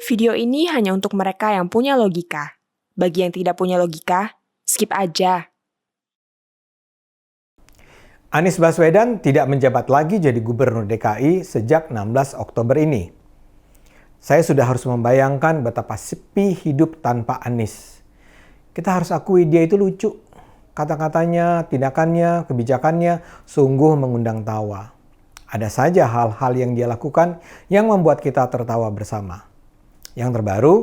Video ini hanya untuk mereka yang punya logika. Bagi yang tidak punya logika, skip aja. Anies Baswedan tidak menjabat lagi jadi Gubernur DKI sejak 16 Oktober ini. Saya sudah harus membayangkan betapa sepi hidup tanpa Anies. Kita harus akui dia itu lucu. Kata-katanya, tindakannya, kebijakannya sungguh mengundang tawa. Ada saja hal-hal yang dia lakukan yang membuat kita tertawa bersama. Yang terbaru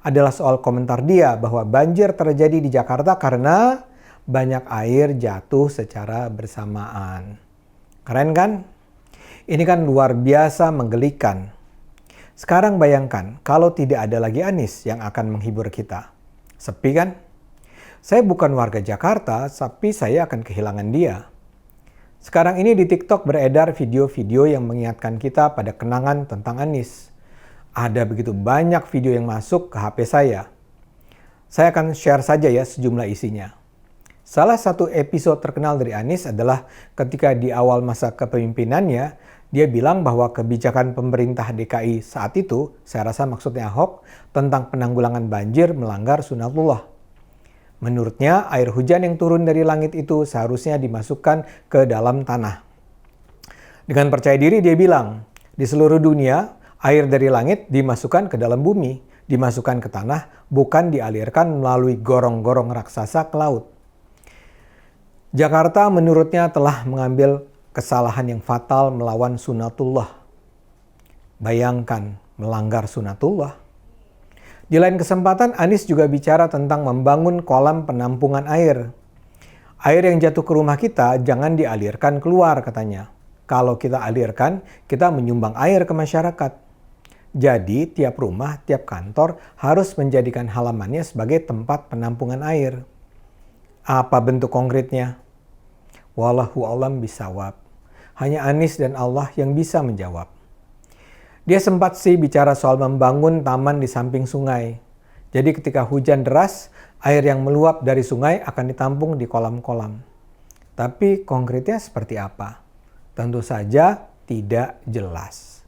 adalah soal komentar dia bahwa banjir terjadi di Jakarta karena banyak air jatuh secara bersamaan. Keren kan? Ini kan luar biasa menggelikan. Sekarang bayangkan kalau tidak ada lagi Anies yang akan menghibur kita. Sepi kan? Saya bukan warga Jakarta, tapi saya akan kehilangan dia. Sekarang ini di TikTok beredar video-video yang mengingatkan kita pada kenangan tentang Anies. Ada begitu banyak video yang masuk ke HP saya. Saya akan share saja ya sejumlah isinya. Salah satu episode terkenal dari Anies adalah ketika di awal masa kepemimpinannya, dia bilang bahwa kebijakan pemerintah DKI saat itu, saya rasa maksudnya Ahok, tentang penanggulangan banjir melanggar sunatullah. Menurutnya, air hujan yang turun dari langit itu seharusnya dimasukkan ke dalam tanah. Dengan percaya diri dia bilang, di seluruh dunia, air dari langit dimasukkan ke dalam bumi, dimasukkan ke tanah, bukan dialirkan melalui gorong-gorong raksasa ke laut. Jakarta menurutnya telah mengambil kesalahan yang fatal melawan sunatullah. Bayangkan melanggar sunatullah. Di lain kesempatan, Anies juga bicara tentang membangun kolam penampungan air. Air yang jatuh ke rumah kita jangan dialirkan keluar katanya. Kalau kita alirkan, kita menyumbang air ke masyarakat. Jadi, tiap rumah, tiap kantor harus menjadikan halamannya sebagai tempat penampungan air. Apa bentuk konkretnya? Wallahu a'lam bishawab. Hanya Anies dan Allah yang bisa menjawab. Dia sempat sih bicara soal membangun taman di samping sungai. Jadi ketika hujan deras, air yang meluap dari sungai akan ditampung di kolam-kolam. Tapi konkretnya seperti apa? Tentu saja tidak jelas.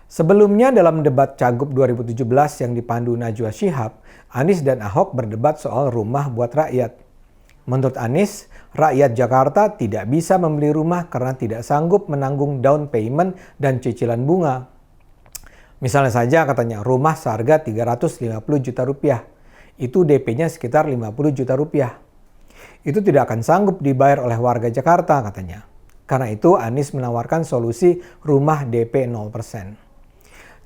Sebelumnya dalam debat Cagup 2017 yang dipandu Najwa Shihab, Anies dan Ahok berdebat soal rumah buat rakyat. Menurut Anies, rakyat Jakarta tidak bisa membeli rumah karena tidak sanggup menanggung down payment dan cicilan bunga. Misalnya saja katanya rumah seharga 350 juta rupiah. Itu DP-nya sekitar 50 juta rupiah. Itu tidak akan sanggup dibayar oleh warga Jakarta katanya. Karena itu Anies menawarkan solusi rumah DP 0%.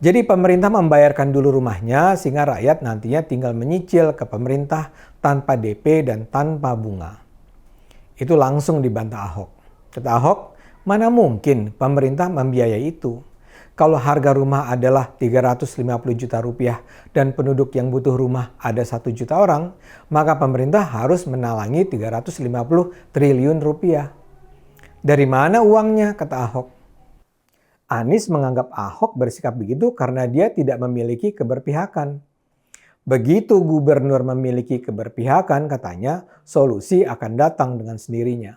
Jadi pemerintah membayarkan dulu rumahnya sehingga rakyat nantinya tinggal menyicil ke pemerintah tanpa DP dan tanpa bunga. Itu langsung dibantah Ahok. Kata Ahok, mana mungkin pemerintah membiayai itu? Kalau harga rumah adalah 350 juta rupiah dan penduduk yang butuh rumah ada 1 juta orang, maka pemerintah harus menalangi 350 triliun rupiah. Dari mana uangnya? Kata Ahok. Anies menganggap Ahok bersikap begitu karena dia tidak memiliki keberpihakan. Begitu gubernur memiliki keberpihakan, katanya solusi akan datang dengan sendirinya.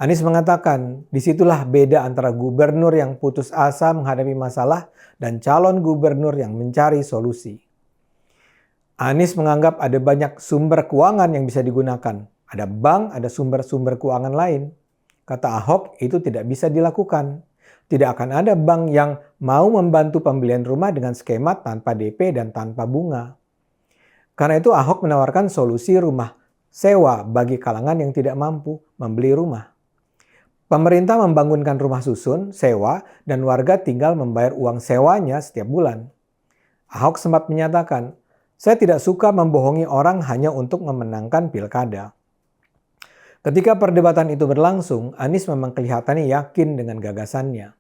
Anies mengatakan, disitulah beda antara gubernur yang putus asa menghadapi masalah dan calon gubernur yang mencari solusi. Anies menganggap ada banyak sumber keuangan yang bisa digunakan. Ada bank, ada sumber-sumber keuangan lain. Kata Ahok, itu tidak bisa dilakukan. Tidak akan ada bank yang mau membantu pembelian rumah dengan skema tanpa DP dan tanpa bunga. Karena itu Ahok menawarkan solusi rumah sewa bagi kalangan yang tidak mampu membeli rumah. Pemerintah membangunkan rumah susun, sewa, dan warga tinggal membayar uang sewanya setiap bulan. Ahok sempat menyatakan, saya tidak suka membohongi orang hanya untuk memenangkan pilkada. Ketika perdebatan itu berlangsung, Anies memang kelihatannya yakin dengan gagasannya.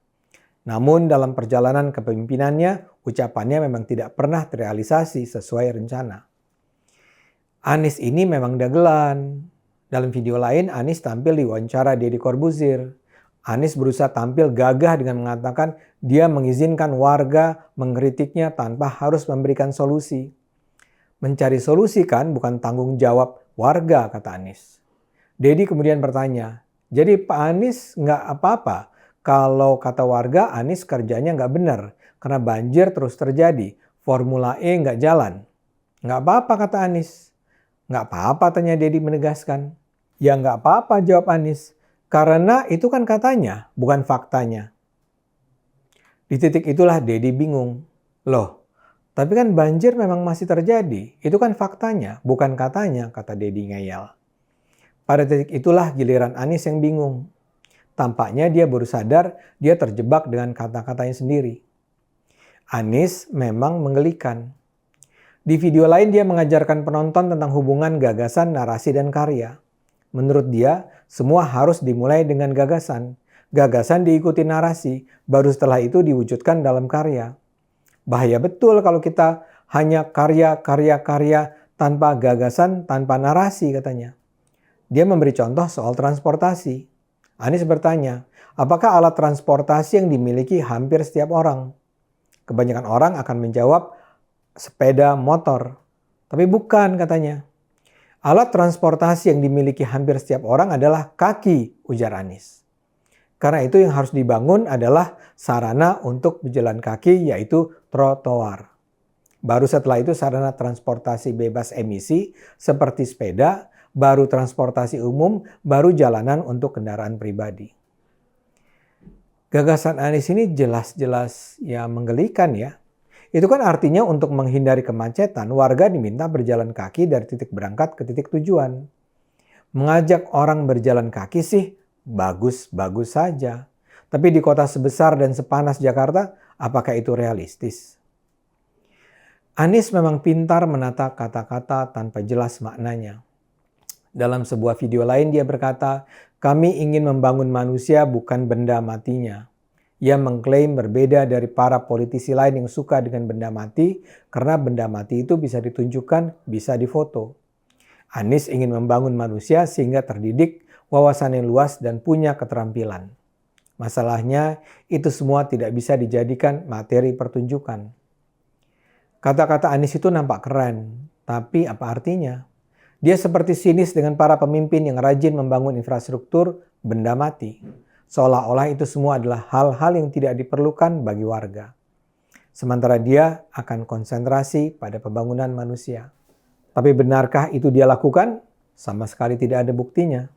Namun dalam perjalanan kepemimpinannya, ucapannya memang tidak pernah terrealisasi sesuai rencana. Anies ini memang dagelan. Dalam video lain, Anies tampil di wawancara Deddy Corbuzier. Anies berusaha tampil gagah dengan mengatakan dia mengizinkan warga mengkritiknya tanpa harus memberikan solusi. Mencari solusi kan bukan tanggung jawab warga, kata Anies. Deddy kemudian bertanya, jadi Pak Anies nggak apa-apa kalau kata warga Anies kerjanya nggak benar karena banjir terus terjadi. Formula E nggak jalan. Nggak apa-apa, kata Anies. Nggak apa-apa, tanya Dedi menegaskan. Ya nggak apa-apa, jawab Anies. Karena itu kan katanya, bukan faktanya. Di titik itulah Dedi bingung. Loh, tapi kan banjir memang masih terjadi. Itu kan faktanya, bukan katanya, kata Dedi ngeyel. Pada titik itulah giliran Anies yang bingung. Tampaknya dia baru sadar dia terjebak dengan kata-katanya sendiri. Anies memang menggelikan. Di video lain dia mengajarkan penonton tentang hubungan gagasan, narasi, dan karya. Menurut dia, semua harus dimulai dengan gagasan. Gagasan diikuti narasi, baru setelah itu diwujudkan dalam karya. Bahaya betul kalau kita hanya karya tanpa gagasan, tanpa narasi, katanya. Dia memberi contoh soal transportasi. Anies bertanya, apakah alat transportasi yang dimiliki hampir setiap orang? Kebanyakan orang akan menjawab, sepeda motor. Tapi bukan, katanya. Alat transportasi yang dimiliki hampir setiap orang adalah kaki, ujar Anies. Karena itu yang harus dibangun adalah sarana untuk berjalan kaki, yaitu trotoar. Baru setelah itu sarana transportasi bebas emisi seperti sepeda, baru transportasi umum, baru jalanan untuk kendaraan pribadi. Gagasan Anies ini jelas-jelas ya menggelikan ya. Itu kan artinya untuk menghindari kemacetan, warga diminta berjalan kaki dari titik berangkat ke titik tujuan. Mengajak orang berjalan kaki sih bagus-bagus saja. Tapi di kota sebesar dan sepanas Jakarta, apakah itu realistis? Anies memang pintar menata kata-kata tanpa jelas maknanya. Dalam sebuah video lain dia berkata, kami ingin membangun manusia bukan benda matinya. Ia mengklaim berbeda dari para politisi lain yang suka dengan benda mati karena benda mati itu bisa ditunjukkan, bisa difoto. Anies ingin membangun manusia sehingga terdidik, wawasan yang luas dan punya keterampilan. Masalahnya itu semua tidak bisa dijadikan materi pertunjukan. Kata-kata Anies itu nampak keren, tapi apa artinya? Dia seperti sinis dengan para pemimpin yang rajin membangun infrastruktur benda mati. Seolah-olah itu semua adalah hal-hal yang tidak diperlukan bagi warga. Sementara dia akan konsentrasi pada pembangunan manusia. Tapi benarkah itu dia lakukan? Sama sekali tidak ada buktinya.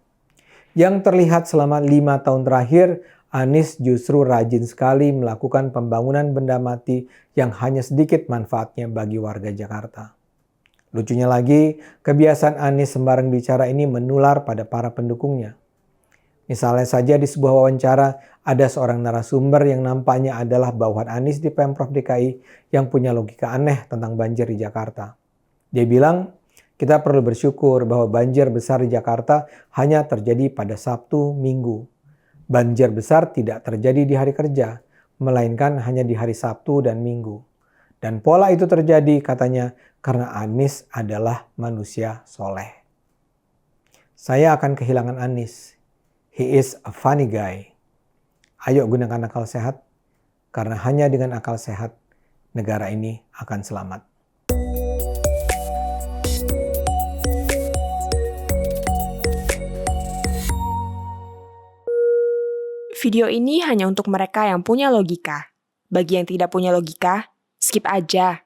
Yang terlihat selama 5 tahun terakhir, Anies justru rajin sekali melakukan pembangunan benda mati yang hanya sedikit manfaatnya bagi warga Jakarta. Lucunya lagi, kebiasaan Anies sembarang bicara ini menular pada para pendukungnya. Misalnya saja di sebuah wawancara, ada seorang narasumber yang nampaknya adalah bawahan Anies di Pemprov DKI yang punya logika aneh tentang banjir di Jakarta. Dia bilang, kita perlu bersyukur bahwa banjir besar di Jakarta hanya terjadi pada Sabtu, Minggu. Banjir besar tidak terjadi di hari kerja, melainkan hanya di hari Sabtu dan Minggu. Dan pola itu terjadi, katanya, karena Anies adalah manusia soleh. Saya akan kehilangan Anies. He is a funny guy. Ayo gunakan akal sehat, karena hanya dengan akal sehat, negara ini akan selamat. Video ini hanya untuk mereka yang punya logika. Bagi yang tidak punya logika, skip aja.